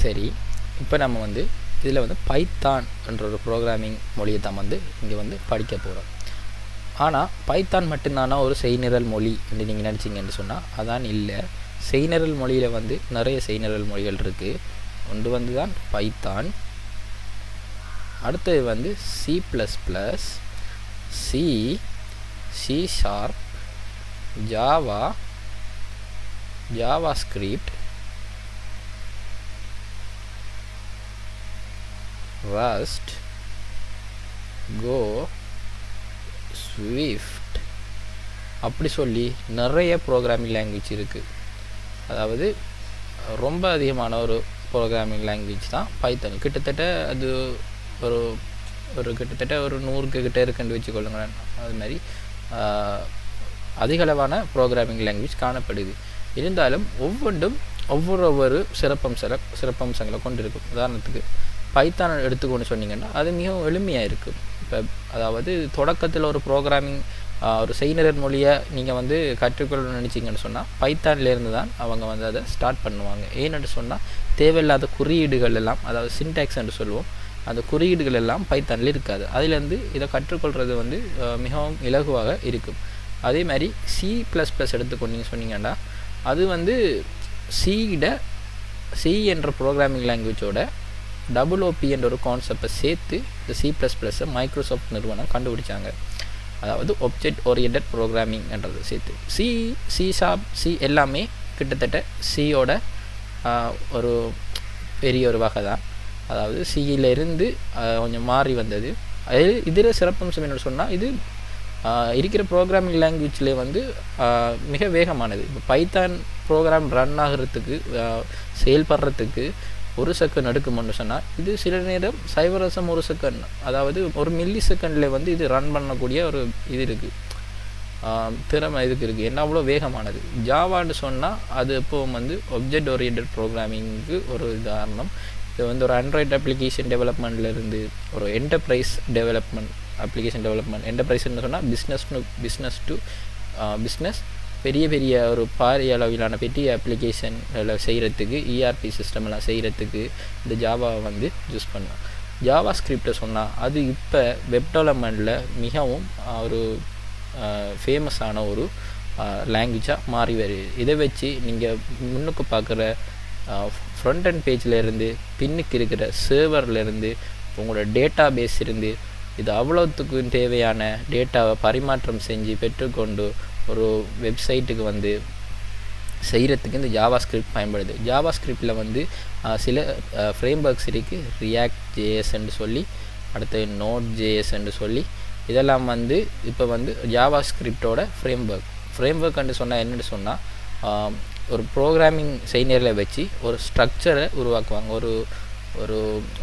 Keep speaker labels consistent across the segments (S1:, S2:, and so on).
S1: சரி, இப்போ நம்ம வந்து இதில் வந்து பைத்தான் என்ற ஒரு ப்ரோக்ராமிங் மொழியை தான் வந்து இங்கே வந்து படிக்க போகிறோம். ஆனால் பைத்தான் மட்டும்தானா ஒரு செய்நிரல் மொழி என்று நீங்கள் நினச்சிங்கன்னு சொன்னால் அதான் இல்லை. செய்நிரல் மொழியில் வந்து நிறைய செய்நிரல் மொழிகள் இருக்குது. ஒன்று வந்து தான் பைத்தான், அடுத்தது வந்து C++, C, C#, Java, JavaScript, Rust, Go, Swift, அப்படி சொல்லி நிறைய ப்ரோக்ராமிங் லாங்குவேஜ் இருக்குது. அதாவது ரொம்ப அதிகமான ஒரு ப்ரோக்ராமிங் லாங்குவேஜ் தான் பைத்தான். கிட்டத்தட்ட அது கிட்டத்தட்ட ஒரு 100 கிட்ட இருக்குன்னு வச்சுக்கொள்ளுங்களேன். அது மாதிரி அதிகளவான ப்ரோக்ராமிங் லாங்குவேஜ் காணப்படுது. இருந்தாலும் ஒவ்வொன்றும் ஒவ்வொரு சிறப்பம்சங்களை கொண்டு இருக்கும். உதாரணத்துக்கு பைத்தான் எடுத்துக்கொண்டு சொன்னீங்கன்னா அது மிகவும் எளிமையாக இருக்கும். இப்போ அதாவது தொடக்கத்தில் ஒரு ப்ரோக்ராமிங் ஒரு செய்நிரல் மொழியை நீங்கள் வந்து கற்றுக்கொள்ளணும்னு நினச்சிங்கன்னு சொன்னால் பைத்தான்லேருந்து தான் அவங்க வந்து அதை ஸ்டார்ட் பண்ணுவாங்க. ஏன்னு சொன்னால் தேவையில்லாத குறியீடுகள் எல்லாம், அதாவது சின்டாக்ஸ் என்று சொல்லுவோம், அந்த குறியீடுகள் எல்லாம் பைத்தானில் இருக்காது. அதிலேருந்து இதை கற்றுக்கொள்வது வந்து மிகவும் இலகுவாக இருக்கும். அதே மாதிரி C++ எடுத்துக்கொண்டீங்க சொன்னீங்கன்னா அது வந்து சி என்ற ப்ரோக்ராமிங் லாங்குவேஜோட OOP என்ற ஒரு கான்செப்டை சேர்த்து இந்த C++-ஐ மைக்ரோசாஃப்ட் நிறுவனம் கண்டுபிடிச்சாங்க. அதாவது ஆப்ஜெக்ட் ஓரியன்டட் ப்ரோக்ராமிங் என்றது சேர்த்து C எல்லாமே கிட்டத்தட்ட சியோட ஒரு பெரிய ஒரு வகை தான். அதாவது சியிலிருந்து கொஞ்சம் மாறி வந்தது. இதில் சிறப்பம்சம் என்ன சொன்னால் இது இருக்கிற ப்ரோக்ராமிங் லாங்குவேஜ்லேயே வந்து மிக வேகமானது. இப்போ பைத்தான் ப்ரோக்ராம் ரன் ஆகிறதுக்கு செயல்படுறதுக்கு 1 செகண்ட் எடுக்கும்னு சொன்னால் இது சில நேரம் 0.1 செகண்ட், அதாவது 1 மில்லி செகண்டில் வந்து இது ரன் பண்ணக்கூடிய ஒரு இது இருக்குது, திறமை இதுக்கு இருக்குது. என்ன அவ்வளோ வேகமானது. ஜாவான்னு சொன்னால் அது எப்போவும் வந்து ஆப்ஜெக்ட் ஓரியன்டட் ப்ரோக்ராமிங்க்கு ஒரு உதாரணம். இது வந்து ஒரு ஆண்ட்ராய்டு அப்ளிகேஷன் டெவலப்மெண்ட்லேருந்து ஒரு என்டர்பிரைஸ் டெவலப்மெண்ட், அப்ளிகேஷன் டெவலப்மெண்ட், என்டர்பிரைஸ்ன்னு சொன்னால் பிஸ்னஸ் டு பிஸ்னஸ், பெரிய ஒரு பாரிய அளவிலான பெரிய அப்ளிகேஷன் செய்கிறதுக்கு, ERP சிஸ்டம்லாம் செய்கிறதுக்கு இந்த ஜாவாவை வந்து யூஸ் பண்ணலாம். ஜாவா ஸ்கிரிப்டை சொன்னால் அது இப்போ வெப் டெவலப்மெண்ட்டில் மிகவும் ஒரு ஃபேமஸான ஒரு லாங்குவேஜாக மாறி வருது. இதை வச்சு நீங்கள் முன்னுக்கு பார்க்குற ஃப்ரண்ட் அண்ட் பேஜ்லேருந்து பின்னுக்கு இருக்கிற சர்வர்லேருந்து உங்களோட டேட்டா பேஸ் இருந்து இது அவ்வளோத்துக்கும் தேவையான டேட்டாவை பரிமாற்றம் செஞ்சு பெற்றுக்கொண்டு ஒரு வெப்சைட்டுக்கு வந்து செய்கிறதுக்கு இந்த ஜாவா ஸ்கிரிப்ட் பயன்படுது. ஜாவா ஸ்கிரிப்டில் வந்து சில ஃப்ரேம் ஒர்க்ஸ் இருக்குது. ரியாக்ட் ஜேஎஸ்ன்னு சொல்லி, அடுத்து நோட் ஜேஎஸ்ன்னு சொல்லி, இதெல்லாம் வந்து இப்போ வந்து ஜாவா ஸ்கிரிப்டோட ஃப்ரேம் ஒர்க்ன்னு சொன்னால் என்னென்னு சொன்னால் ஒரு ப்ரோக்ராமிங் செய்நிரலை வச்சு ஒரு ஸ்ட்ரக்சரை உருவாக்குவாங்க. ஒரு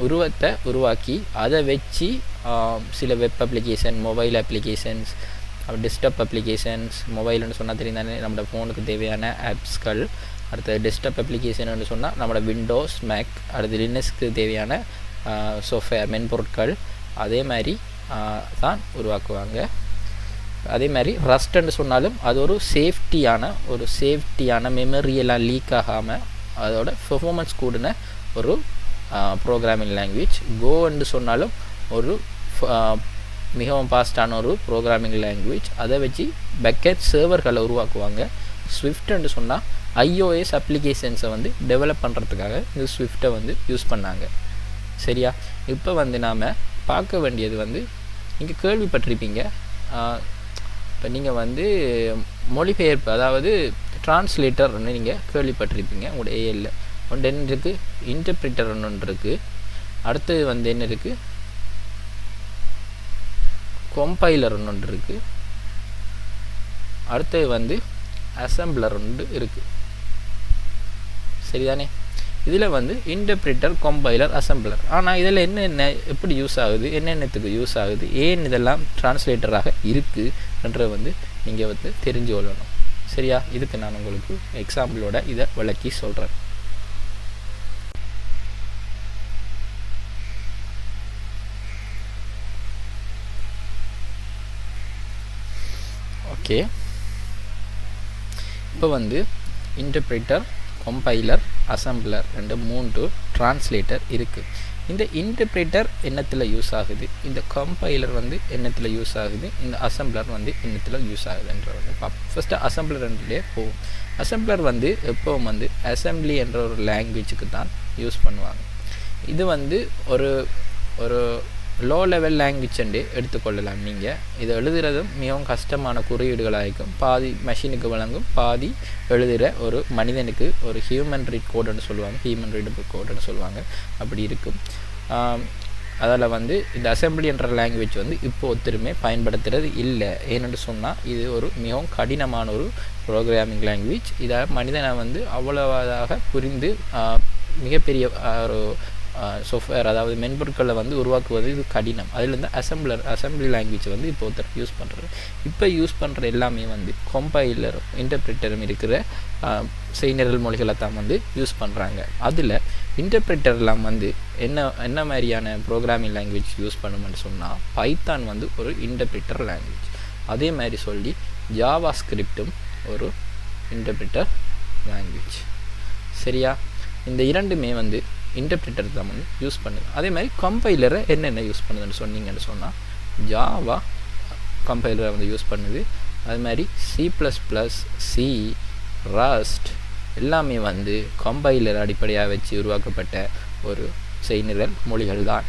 S1: உருவத்தை உருவாக்கி அதை வச்சு சில web application, mobile applications, desktop applications, மொபைல்னு சொன்னால் தெரிந்தானே நம்மளோட ஃபோனுக்கு தேவையான ஆப்ஸ்கள், அடுத்து டெஸ்க்டாப் அப்ளிகேஷன்னு சொன்னால் நம்மளோட விண்டோஸ், மேக், அடுத்து லினக்ஸ்க்கு தேவையான சாஃப்ட்வேர் மென்பொருட்கள், அதே மாதிரி தான் உருவாக்குவாங்க. அதே மாதிரி ரஸ்ட்ன்னு சொன்னாலும் அது ஒரு சேஃப்டியான மெமரியெல்லாம் லீக் ஆகாமல் அதோட பெர்ஃபார்மன்ஸ் கூடின ஒரு ப்ரோக்ராமிங் லாங்குவேஜ். கோன்னு சொன்னாலும் ஒரு மிகவும் ஃபாஸ்டான ஒரு ப்ரோக்ராமிங் லாங்குவேஜ். அதை வச்சு பேக்கெண்ட் சர்வர்களை உருவாக்குவாங்க. ஸ்விஃப்ட்ன்னு சொன்னால் iOS அப்ளிகேஷன்ஸை வந்து டெவலப் பண்ணுறதுக்காக இந்த ஸ்விஃப்ட்டை வந்து யூஸ் பண்ணாங்க. சரியா? இப்போ வந்து நாம் பார்க்க வேண்டியது வந்து நீங்கள் கேள்விப்பட்டிருப்பீங்க, இப்போ நீங்கள் வந்து மொழிபெயர்ப்பு, அதாவது டிரான்ஸ்லேட்டர்னு நீங்கள் கேள்விப்பட்டிருப்பீங்க. உங்களோட ஏஎல்ல ஒன்று என்ன இருக்குது, இன்டர்பிரிட்டர்னு ஒன்று இருக்குது. அடுத்தது வந்து என்ன இருக்குது, கம்பைலர்னு ஒன்று இருக்குது. அடுத்தது வந்து அசம்பிளர் ஒன்று இருக்குது. சரிதானே? இதில் வந்து இன்டர்பிரிட்டர், கம்பைலர், அசம்பிளர். ஆனால் இதில் என்னென்ன எப்படி யூஸ் ஆகுது, என்னென்னத்துக்கு யூஸ் ஆகுது, ஏன் இதெல்லாம் டிரான்ஸ்லேட்டராக இருக்குன்றதை வந்து நீங்கள் வந்து தெரிஞ்சு கொள்ளணும். சரியா? இதுக்கு நான் உங்களுக்கு எக்ஸாம்பிளோட இதை விளக்கி சொல்கிறேன். ஓகே, இப்போ வந்து இன்டர்பிரிட்டர், கம்பைலர், அசம்பிளர் ரெண்டு 3 டிரான்ஸ்லேட்டர் இருக்குது. இந்த இன்டர்பிரேட்டர் என்னத்தில் யூஸ் ஆகுது, இந்த கம்பைலர் வந்து என்னத்தில் யூஸ் ஆகுது, இந்த அசம்பிளர் வந்து என்னத்தில் யூஸ் ஆகுதுன்ற வந்து பார்ப்போம். ஃபஸ்ட்டு அசம்பிளர் ரெண்டுலேயே போகும். அசம்பிளர் வந்து எப்போவும் வந்து அசம்பிளி என்ற ஒரு லாங்குவேஜுக்கு தான் யூஸ் பண்ணுவாங்க. இது வந்து ஒரு ஒரு லோ லெவல் லாங்குவேஜ் எடுத்துக்கொள்ளலாம். நீங்கள் இதை எழுதுறதும் மிகவும் கஷ்டமான குறியீடுகளாக இருக்கும். பாதி மெஷினுக்கு வழங்கும், பாதி எழுதுகிற ஒரு மனிதனுக்கு ஒரு ஹியூமன் ரீட் கோடுன்னு சொல்லுவாங்க, ஹியூமன் ரீடபிள் கோடுன்னு சொல்லுவாங்க, அப்படி இருக்கும். அதில் வந்து இந்த அசம்பிளி என்ற லாங்குவேஜ் வந்து இப்போ ஒருத்தருமே பயன்படுத்துகிறது இல்லை. ஏன்னு சொன்னால் இது ஒரு மிகவும் கடினமான ஒரு ப்ரோக்ராமிங் லாங்குவேஜ். இதை மனிதனை வந்து அவ்வளவாக புரிந்து மிகப்பெரிய ஒரு சாஃப்ட்வேர், அதாவது மென்பொருட்களை வந்து உருவாக்குவது இது கடினம். அதில் அசம்பிளி லாங்குவேஜ் வந்து இப்போ ஒருத்தர் யூஸ் பண்ணுறது. இப்போ யூஸ் பண்ணுற எல்லாமே வந்து கம்பைலர் இன்டர்பிரிட்டரும் இருக்கிற செய்நிரல் மொழிகளை தான் வந்து யூஸ் பண்ணுறாங்க. அதில் இன்டர்பிரிட்டர்லாம் வந்து என்ன மாதிரியான ப்ரோக்ராமிங் லாங்குவேஜ் யூஸ் பண்ணுமென்னு சொன்னால், பைத்தான் வந்து ஒரு இன்டர்பிரிட்டர் லாங்குவேஜ். அதே மாதிரி சொல்லி ஜாவா ஸ்கிரிப்டும் ஒரு இன்டர்பிரிட்டர் லாங்குவேஜ். சரியா? இந்த இரண்டுமே வந்து இன்டர்பிரிட்டர் தான் வந்து யூஸ் பண்ணுது. அதே மாதிரி கம்பைலரை என்னென்ன யூஸ் பண்ணுதுன்னு சொன்னீங்கன்னு சொன்னால், ஜாவா கம்பைலரை வந்து யூஸ் பண்ணுது. அது மாதிரி C++, ரஸ்ட் எல்லாமே வந்து கம்பைலர் அடிப்படையாக வச்சு உருவாக்கப்பட்ட ஒரு செய்நிரல் மொழிகள் தான்.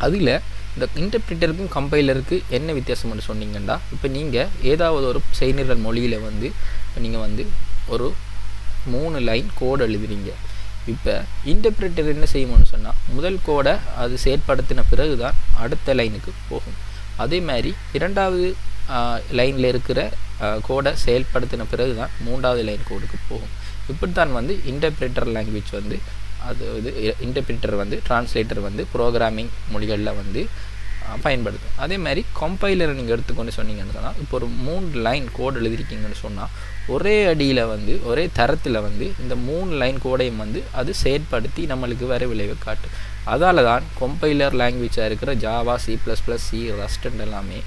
S1: அதில் இந்த இன்டர்பிரிட்டருக்கும் கம்பைலருக்கு என்ன வித்தியாசம்னு சொன்னீங்கன்னா, இப்போ நீங்கள் ஏதாவது ஒரு செய்நிரல் மொழியில் வந்து நீங்கள் வந்து ஒரு 3 லைன் கோடு எழுதுறீங்க. இப்போ இன்டர்பிரிட்டர் என்ன செய்யணும்னு சொன்னால், முதல் கோடை அது செயற்படுத்தின பிறகு தான் அடுத்த லைனுக்கு போகும். அதே மாதிரி இரண்டாவது லைனில் இருக்கிற கோடை செயல்படுத்தின பிறகு தான் 3வது லைன் கோடுக்கு போகும். இப்படித்தான் வந்து இன்டர்பிரிட்டர் லாங்குவேஜ் வந்து அது இன்டர்பிரிட்டர் வந்து டிரான்ஸ்லேட்டர் வந்து ப்ரோக்ராமிங் மொழிகளில் வந்து பயன்படுத்தும். அதே மாதிரி கம்பைலரை நீங்கள் எடுத்துக்கொண்டு சொன்னீங்கன்னு சொன்னால், இப்போ ஒரு 3 லைன் கோடு எழுதிருக்கீங்கன்னு சொன்னால், ஒரே அடியில் வந்து ஒரே தரத்தில் வந்து இந்த 3 லைன் கோடையும் வந்து அது செயற்படுத்தி நம்மளுக்கு வர விளைவை காட்டும். அதால் தான் கம்பைலர் லாங்குவேஜாக இருக்கிற ஜாவா, C++, ரஸ்ட் எல்லாமே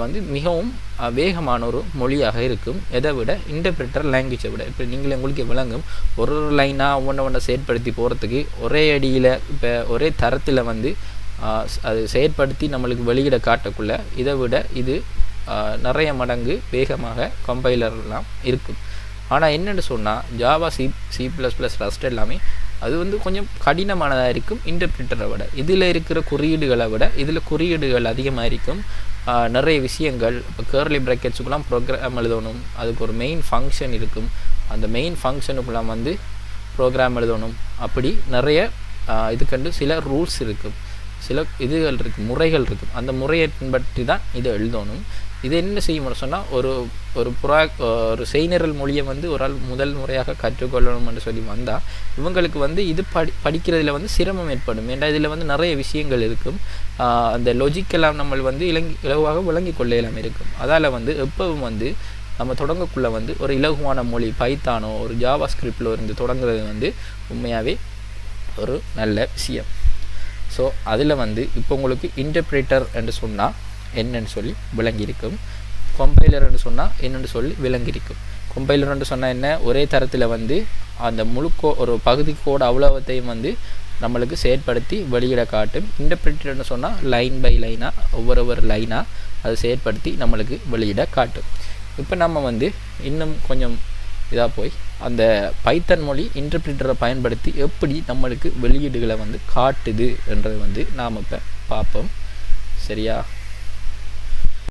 S1: வந்து மிகவும் வேகமான ஒரு மொழியாக இருக்கும். எதை விட இன்டர்பிரிட்டர் லாங்குவேஜை விட. இப்போ நீங்களே உங்களுக்கு விளங்கும், ஒரு லைனாக ஒன்றை செயற்படுத்தி போகிறதுக்கு ஒரே அடியில் இப்போ ஒரே தரத்தில் வந்து அது செயற்படுத்தி நம்மளுக்கு வெளியிட காட்டக்குள்ள இதை விட இது நிறைய மடங்கு வேகமாக கம்பைலர்லாம் இருக்கும். ஆனால் என்னென்னு சொன்னால், ஜாவா, C++, ரஸ்ட் எல்லாமே அது வந்து கொஞ்சம் கடினமானதாக இருக்கும் இன்டர்பிரிட்டரை விட. இதில் இருக்கிற குறியீடுகளை விட இதில் குறியீடுகள் அதிகமாக இருக்கும். நிறைய விஷயங்கள், இப்போ கர்லி ப்ராக்கெட்ஸுக்கெல்லாம் ப்ரோக்ராம் எழுதணும், அதுக்கு ஒரு மெயின் ஃபங்க்ஷன் இருக்கும், அந்த மெயின் ஃபங்க்ஷனுக்குலாம் வந்து ப்ரோக்ராம் எழுதணும். அப்படி நிறைய இதுக்கண்டு சில ரூல்ஸ் இருக்கும், சில இதுகள் இருக்குது, முறைகள் இருக்குது. அந்த முறையை பின்பற்றி தான் இதை எழுதணும். இது என்ன செய்யணும்னு சொன்னால், ஒரு செய்நிரல் மொழியை வந்து ஒரு ஆள் முதல் முறையாக கற்றுக்கொள்ளணும்னு சொல்லி வந்தால் இவங்களுக்கு வந்து இது படிக்கிறதுல வந்து சிரமம் ஏற்படும். ஏன்னா இதில் வந்து நிறைய விஷயங்கள் இருக்கும், அந்த லொஜிக்கெல்லாம் நம்ம வந்து இலகுவாக விளங்கி கொள்ளையெல்லாம் இருக்கும். அதால் வந்து எப்பவும் வந்து நம்ம தொடங்கக்குள்ளே வந்து ஒரு இலகுவான மொழி பைத்தானோ ஒரு ஜாவா ஸ்கிரிப்டில் இருந்து தொடங்குறது வந்து உண்மையாகவே ஒரு நல்ல விஷயம். ஸோ அதில் வந்து இப்போ உங்களுக்கு இன்டர்பிரிட்டர் என்று சொன்னால் என்னென்னு சொல்லி விளங்கியிருக்கும், கம்பைலர் என்று சொன்னால் என்னென்னு சொல்லி விளங்கியிருக்கும். கம்பைலர் என்று சொன்னால் என்ன, ஒரே தரத்தில் வந்து அந்த ஒரு பகுதி கோடு அவ்வளவத்தையும் வந்து நம்மளுக்கு செயற்படுத்தி வெளியிட காட்டும். இன்டர்பிரிட்டர்னு சொன்னால் லைன் பை லைனாக ஒவ்வொரு லைனாக அது செயற்படுத்தி நம்மளுக்கு வெளியிட காட்டும். இப்போ நம்ம வந்து இன்னும் கொஞ்சம் இதாக போய் அந்த பைத்தன் மொழி இன்டர்பிரிட்டரை பயன்படுத்தி எப்படி நம்மளுக்கு வெளியீடுகளை வந்து காட்டுது என்றதை வந்து நாம் இப்போ பார்ப்போம். சரியா?